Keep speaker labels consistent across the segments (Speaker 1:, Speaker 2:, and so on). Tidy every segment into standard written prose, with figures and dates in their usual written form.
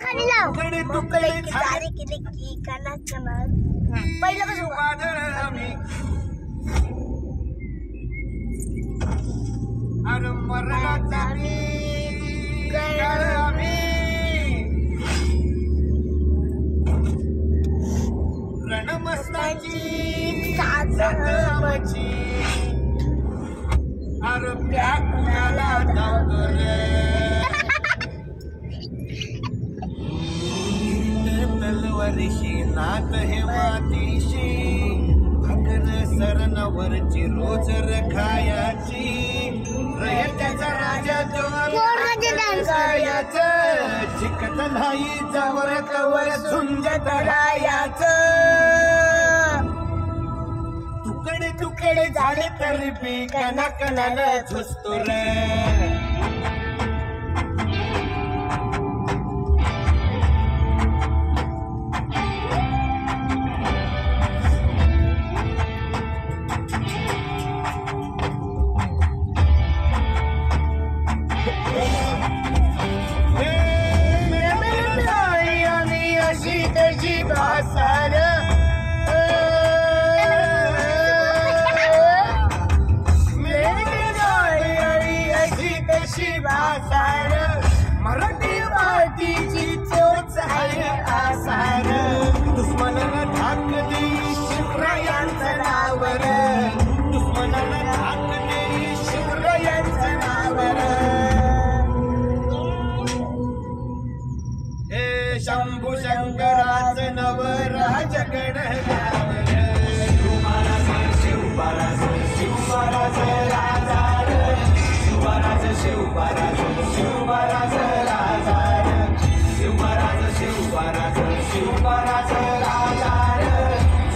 Speaker 1: मोकळे की तारे की देखी कानात कनात पहिलं कसं
Speaker 2: आम्ही अरे मरणात आम्ही रणमस्ताची साथ आमची अरे प्या कुणाला जातो रे तलवारीशी नात हे मातीशी भाकर सरणावरची रोज रखायाची रयत्याचा राजा तो चिकट नाही जवर कवर झुंजत रायाचं तुकडे तुकडे झाले तरी बी कना कनाला झुसतो रे मराठी मातीची चोच आहे आसार दुश्मनाला धाक देई शिवरायांचं नावर दुश्मनाला धाक देई शिवरायांचं नावर हे शंभू शंकराचं नवराजगड शिवबाराज शिवबाराज राजा शिवबाराज शिवबाराज शिवबाराज राजा शिवबाराज शिवबाराज शिवबाराज राजा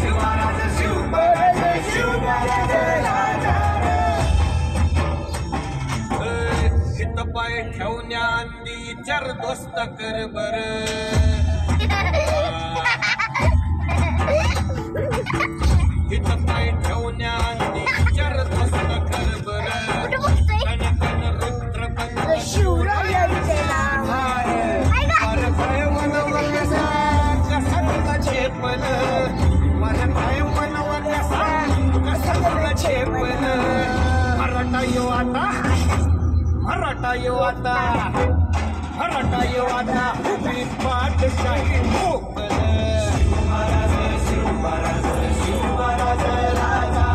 Speaker 2: शिवबाराज शिवबाराज शिवबाराज राजा हित पाय ठेवण्याआधी चार दोस्त कर बर हित पाय ठेवण्याआधी चार दोस्त कर बर
Speaker 1: शिवरायांचे नाव
Speaker 2: मराठा येऊ आता उभी पाठशाही मोकल शिवबाराज शिवबाराज शिवबाराज राजा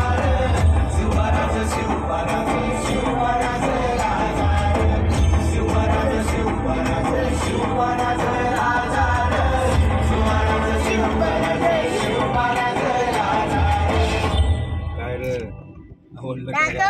Speaker 2: शिवबाराज शिवबाराज शिवबाराज राजा शिवबाराज शिवबाराज शिवबाराज राजा शिवबाराज शिवबाराज शिवबाराज राजा काय रे